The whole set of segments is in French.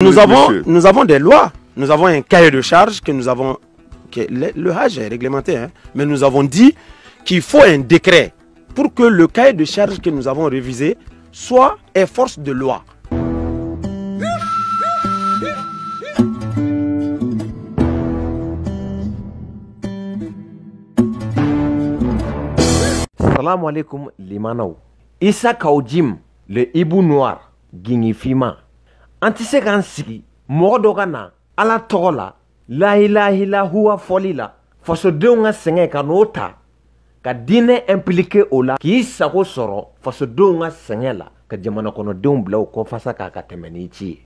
Nous avons des lois, nous avons un cahier de charges que nous avons, le Hajj est réglementé, hein, mais nous avons dit qu'il faut un décret pour que le cahier de charges que nous avons révisé soit force de loi. Salam alaikum limanaw. Issa Kaojim, le hibou noir, Guinifima. Antise kan sigi, mɔgɔ ka na, ala tɔgɔ la, la ilaha illa huwa fɔli la, fasodenw ka sɛgɛn ka n'o ta, ka diinɛ impliqué o la, k'i sago sɔrɔ fasodenw ka sɛgɛn la, ka jamana kɔnɔdenw bila o kɔfasa k'a ka tɛmɛ n'i ci ye.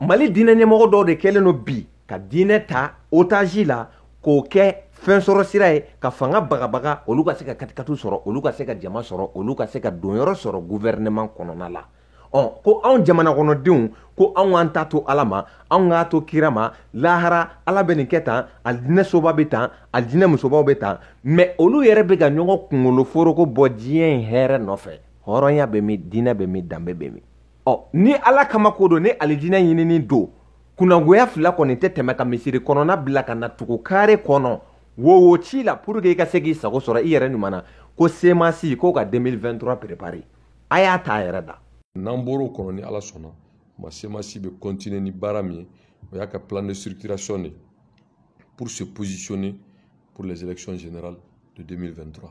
Mali diinɛ ɲɛmɔgɔ dɔw de kɛlen no bi, ka diinɛ ta otage la, k'o kɛ fɛn sɔrɔ sira ye, ka fanga bagabaga, olu ka se ka katikatu sɔrɔ, olu ka se ka jama sɔrɔ, olu ka se ka donyɔrɔ sɔrɔ gouvernement kɔnɔna la. Ko anw jamana kɔnɔdenw ko anw k'an ta to ala ma, anw k'a to kira ma, lahara ala bɛ nin kɛ tan, alijinɛ soba bɛ tan, alijinɛ musobaw bɛ tan, mais olu yɛrɛ bɛ ka ɲɔgɔn kunkolo foroko bɔ diɲɛ in hɛrɛ nɔfɛ. Hɔrɔnya bɛ min, diinɛ bɛ min, danbe bɛ min. Ni ala kama ko don, ni alijinɛ ɲinini don, kunangoya fila kɔni tɛ tɛmɛ ka misiri kɔnɔna bila ka na tugu kare kɔnɔ wo ci la pour que i ka se k'i sago sɔrɔ i yɛrɛ ɲuman na, ko semasi k'o ka 2023 préparer. A y'a ta yɛrɛ da. N'an bɔr'o kɔnɔ ni ala sɔnna, semasi bɛ continuer ni baara min ye, o y'a ka plan de structuration de pour se positionner pour les élections générales de 2023.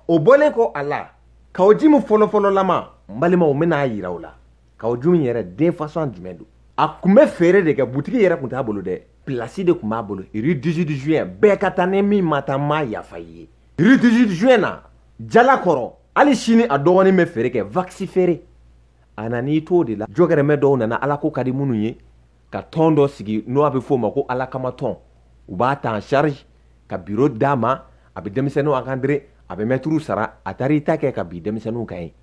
O bɔlen ko a la, Kaojimu fɔlɔfɔlɔlama, n balimaw n bɛna yira o la. Kaojimu yɛrɛ den façon jumɛn don? A tun bɛ feere de kɛ, butigi yɛrɛ tun t'a bolo dɛ, place de tun b'a bolo. Rue 18 juin, bɛɛ ka taa ni min ma taa n m'a yafa i ye. Rue 18 juin na, Jalakɔrɔ, hali sini a dɔgɔnin bɛ feere kɛ, vaxi feere. A nan'i to de la, jɔgɛrɛmɛ dɔw nana ala ko ka di minnu ye, ka tɔn dɔ sigi n'o a bɛ f'o ma ko ala kama tɔn. U b'a ta en charge, ka bureau d'a ma, a bɛ denmisɛnninw encadrer, a bɛ mɛtiriw sara, a taara i ta kɛ ka bin denmisɛnninw kan ye.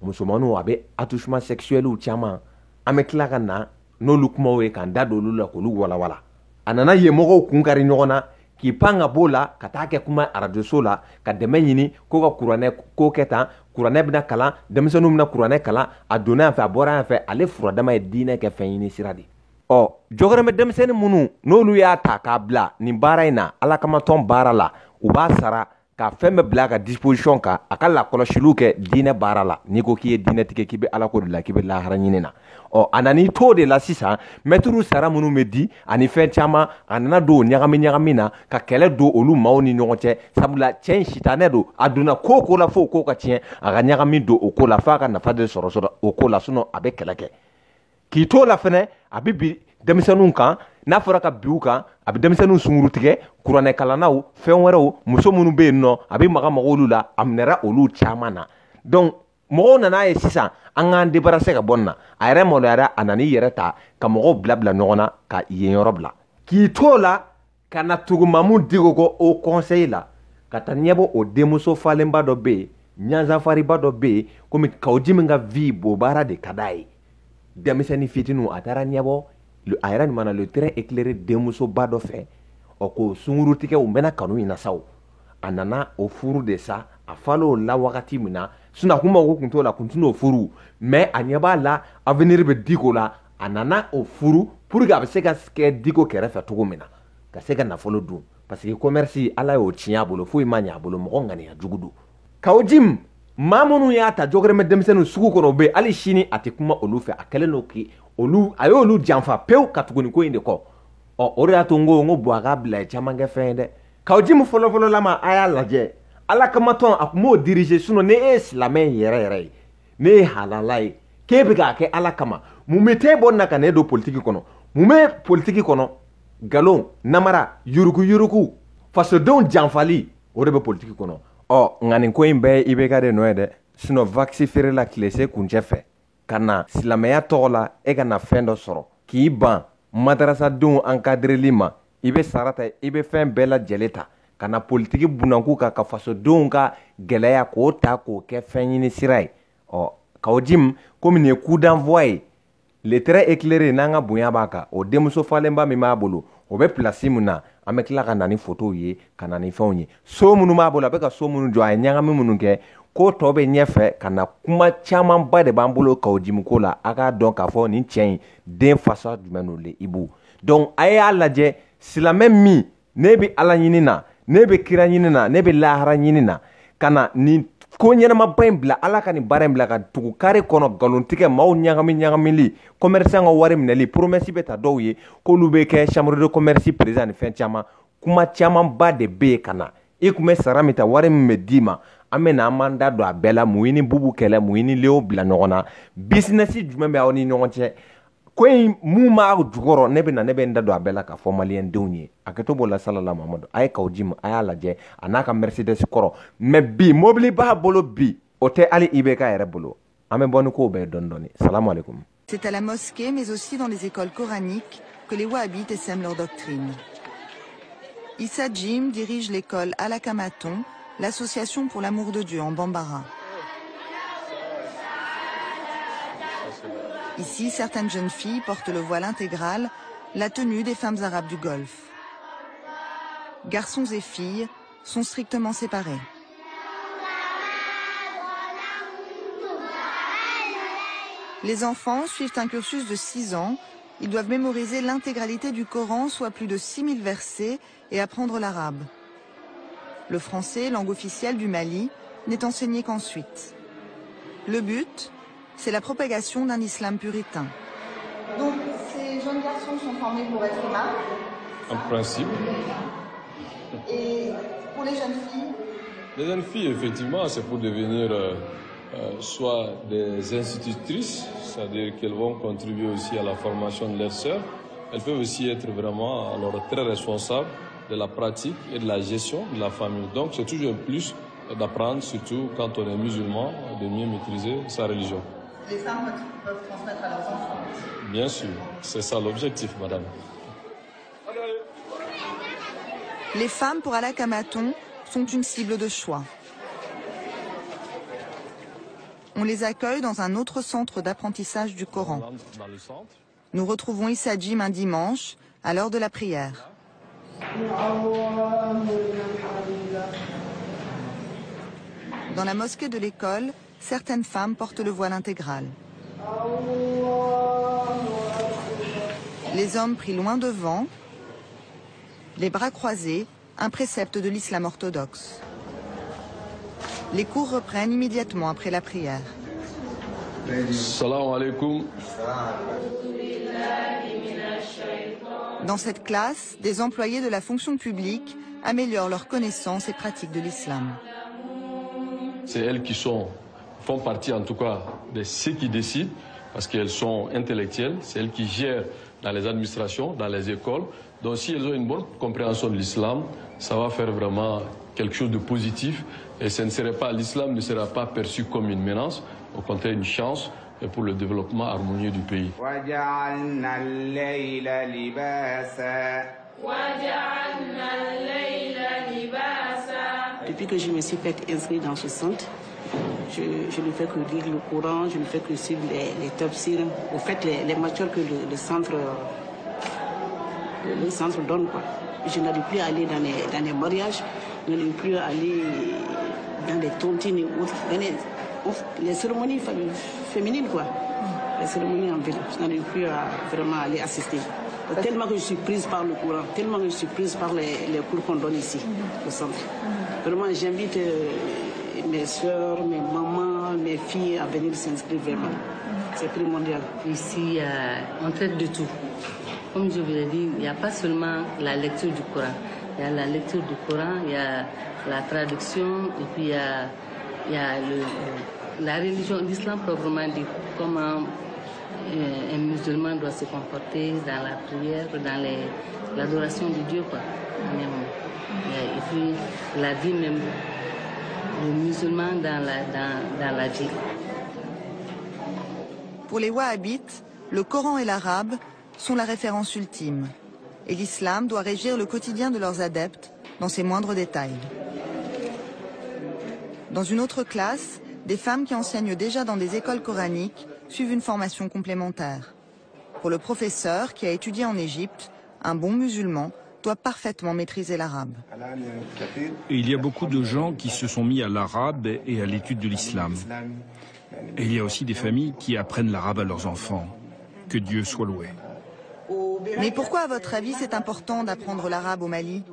Musomaninw a bɛ attouchement sexuel caman, an bɛ tila ka na n'olu kumaw ye k'an da don olu la k'olu walawala. A nana yen mɔgɔw kun kari ɲɔgɔn na, k'i pan ka b'o la ka taa kɛ kuma arajoso la, ka dɛmɛ ɲini ko ka kuranɛ ko kɛ tan, kuranɛ bɛna kalan, denmisɛnninw bɛna kuranɛ kalan, a donna yan fɛ, a bɔra yan fɛ, ale furadama ye diinɛ kɛ fɛn ɲini sira de. Jɔgɔrɛmɛ denmisɛnnin minnu n'olu y'a ta k'a bila nin baara in na, ala kama tɔn baara la, u b'a sara ka fɛn bɛɛ bila a ka disposition kan, a ka lakɔlɔsiliw kɛ diinɛ baara la. N'i ko k'i ye diinɛ tigɛ k'i bɛ ala ko de la, k'i bɛ lahara ɲini na. A nan'i to de la sisan, mɛtiriw sara minnu bɛ di ani fɛn caman, a nana don ɲagami na, ka kɛlɛ don olu maaw ni ɲɔgɔn cɛ, sabula cɛ in sitanɛ don, a donna ko o ko la fo o ko ka tiɲɛ, a ka ɲagami don o ko la f'a ka nafa de sɔrɔ o ko la, sinon a bɛ kɛlɛ kɛ. K'i to la fɛnɛ, a bɛ bi denmisɛnninw kan, n'a fɔra ka bi u kan, a bɛ denmisɛnninw sunguru tigɛ, kuranɛ kalannaw, fɛn wɛrɛw, muso minnu bɛ yen nɔ, a bɛ maga olu la, a minɛra olu caman na. Donc mɔgɔw nana ye sisan an k'an débarrasser ka bɔ nin na, a yɛrɛ maloyara, a nan'i yɛrɛ ta ka mɔgɔw bila ɲɔgɔn na, ka yen yɔrɔ bila. K'i to la ka na tugu Mamu Diko kɔ o conseil la, ka taa ɲɛbɔ o denmuso falenba dɔ bɛ yen, ɲanzafariba dɔ bɛ yen, komi Kaojimu ka vie b'o baara de ka d'a ye. Denmisɛnnin fitininw a taara ɲɛbɔ, a yɛrɛ ɲuman na le très éclairé denmusoba dɔ fɛ, ko sunguru tigɛ u mɛna kanu in na sa o. A nana o furu de sa, a fal'o la wagati min na, sinon a kun mago kun t'o la, kun t'o furu, mais a ɲɛ b'a la avenir bɛ Diko la, a nana o furu pour que a bɛ se ka kɛ Diko kɛrɛfɛ cogo min na, ka se ka nafolo dun, parce que commerce ala y'o tiɲɛ a bolo, foyi ma ɲɛ a bolo, mɔgɔ ŋaniya jugu don. Kaojimu maa minnu y'a ta jɔgɛrɛmɛ denmisɛnninw sugu kɔnɔ o bɛ yen, hali sini a tɛ kuma olu fɛ, a kɛlen don a y'olu janfa pewu ka tugu nin ko in de kɔ. O de y'a to n ko bon a k'a bila ye caman kɛ fɛn ye dɛ. Kaojimu fɔlɔfɔlɔlama a y'a lajɛ, ala kama tɔn a tun b'o diriger, sinon ne ye silamɛ yɛrɛ ye, ne ye halala ye, k'e bɛ k'a kɛ ala kama, mun bɛ t'e bɔ nin na ka n'e don politiki kɔnɔ, mun bɛ politiki kɔnɔ, nkalon, namara, yuruku, fasodenw janfali, o de bɛ politiki kɔnɔ. Nka nin ko in bɛɛ ye IBK de nɔ ye dɛ, sinon vaxi feere la tilese kuncɛ fɛ, ka na silamɛya tɔgɔ la e ka na fɛn dɔ sɔrɔ, k'i ban madarasadenw encadreli ma, i bɛ sara ta, i bɛ fɛn bɛɛ lajɛlen ta, ka na politiki bunanku kan, ka fasodenw ka gɛlɛya k'o ta k'o kɛ fɛn ɲini sira ye. Kaojimu komi nin ye coup d'envoi ye, le très éclairé n'an ka bonya b'a kan, o denmuso falenba min b'a bolo, o bɛ place min na, an bɛ tila ka na ni photow ye, ka na ni fɛnw ye. So minnu b'a bolo, a bɛ ka so minnu jɔ, a ye ɲagami minnu kɛ, ko tɔ bɛ ɲɛfɛ ka na kuma camanba de b'an bolo k'aw jimuko la a k'a dɔn k'a fɔ nin cɛ in den fasa jumɛn n'o le Ibu donc a y'a lajɛ silamɛ min ne bɛ ala ɲini na ne bɛ kira ɲini na ne bɛ lahara ɲini na ka na nin ko ɲɛnamaba in bila ala ka nin baara in bila ka tugu kare kɔnɔ nkalontigɛ maaw ɲagamili commerçant ka wari minɛli promesse bɛ ta dɔw ye k'olu bɛ kɛ chambre de commerce président ni fɛn caman kuma camanba de bɛ yen ka na i tun bɛ sara min ta wari min bɛ d'i ma an bɛ na an b'an da don a bɛɛ la mun ye ni bubu kɛlɛ mun ye ni Leo bila ɲɔgɔn na business jumɛn bɛ aw ni ɲɔgɔn cɛ ko in mun b'a jukɔrɔ ne bɛ n da don a bɛɛ la k'a fɔ maliyɛn denw ye a kɛ to b'o la salala Mamadu a ye k'aw ji ma a y'a lajɛ a n'a ka Mercedes kɔrɔ mais bi mobili b'a bolo bi o tɛ hali IBK yɛrɛ bolo an bɛ bɔ ni kow bɛɛ dɔɔni dɔɔni salamu alaikum. C'est à la mosquée mais aussi dans les écoles coraniques que les wahhabites essaiment leur doctrine. Issa Jim dirige l'école Alakamaton, l'association pour l'amour de Dieu en Bambara. Ici, certaines jeunes filles portent le voile intégral, la tenue des femmes arabes du Golfe. Garçons et filles sont strictement séparés. Les enfants suivent un cursus de 6 ans. Ils doivent mémoriser l'intégralité du Coran, soit plus de 6000 versets, et apprendre l'arabe. Le français, langue officielle du Mali, n'est enseigné qu'ensuite. Le but, c'est la propagation d'un islam puritain. Donc, ces jeunes garçons sont formés pour être imams? En principe. Et pour les jeunes filles? Les jeunes filles, effectivement, c'est pour devenir soit des institutrices, c'est-à-dire qu'elles vont contribuer aussi à la formation de leurs sœurs. Elles peuvent aussi être vraiment alors, très responsables de la pratique et de la gestion de la famille. Donc, c'est toujours un plus d'apprendre, surtout quand on est musulman, de mieux maîtriser sa religion. Les femmes peuvent transmettre à leurs enfants. Bien sûr, c'est ça l'objectif, madame. Les femmes pour Alakamaton sont une cible de choix. On les accueille dans un autre centre d'apprentissage du Coran. Nous retrouvons Issa Jim un dimanche, à l'heure de la prière. Dans la mosquée de l'école, certaines femmes portent le voile intégral. Les hommes pris loin devant, les bras croisés, un précepte de l'islam orthodoxe. Les cours reprennent immédiatement après la prière. Salam alaikum. Dans cette classe, des employés de la fonction publique améliorent leurs connaissances et pratiques de l'islam. C'est elles qui font partie en tout cas de ceux qui décident, parce qu'elles sont intellectuelles, c'est elles qui gèrent dans les administrations, dans les écoles. Donc si elles ont une bonne compréhension de l'islam, ça va faire vraiment quelque chose de positif. Et l'islam ne sera pas perçu comme une menace, au contraire une chance pour le développement harmonieux du pays. Depuis que je me suis fait inscrire dans ce centre, je ne fais que lire le Coran, je ne fais que suivre les tafsirs, au fait les matières que le centre donne, quoi. Je n'arrive plus à aller dans les mariages, je n'arrive plus à aller dans les tontines et autres, dans les cérémonies féminines, quoi. Les cérémonies en ville, je n'arrive plus à vraiment aller assister. Tellement que je suis prise par le Coran, tellement que je suis prise par les cours qu'on donne ici, au centre. Vraiment, j'invite mes soeurs, mes mamans, mes filles à venir s'inscrire vraiment. C'est primordial. Ici, on traite de tout. Comme je vous l'ai dit, il n'y a pas seulement la lecture du Coran. Il y a la lecture du Coran, il y a la traduction, et puis il y a la religion, l'islam proprement dit, comment un musulman doit se comporter dans la prière, dans l'adoration de Dieu, quoi. Et puis la vie même, le musulman dans la vie. Pour les wahhabites, le Coran et l'arabe sont la référence ultime. Et l'islam doit régir le quotidien de leurs adeptes dans ses moindres détails. Dans une autre classe, des femmes qui enseignent déjà dans des écoles coraniques suivent une formation complémentaire. Pour le professeur qui a étudié en Égypte, un bon musulman doit parfaitement maîtriser l'arabe. Et il y a beaucoup de gens qui se sont mis à l'arabe et à l'étude de l'islam. Et il y a aussi des familles qui apprennent l'arabe à leurs enfants. Que Dieu soit loué. Mais pourquoi, à votre avis, c'est important d'apprendre l'arabe au Mali?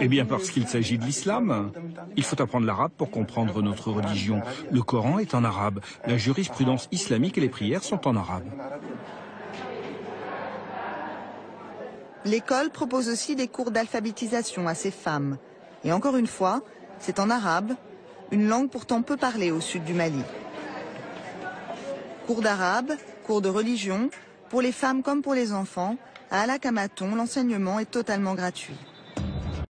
Eh bien parce qu'il s'agit de l'islam. Il faut apprendre l'arabe pour comprendre notre religion. Le Coran est en arabe, la jurisprudence islamique et les prières sont en arabe. L'école propose aussi des cours d'alphabétisation à ces femmes. Et encore une fois, c'est en arabe, une langue pourtant peu parlée au sud du Mali. Cours d'arabe, cours de religion, pour les femmes comme pour les enfants, à Alakamaton, l'enseignement est totalement gratuit.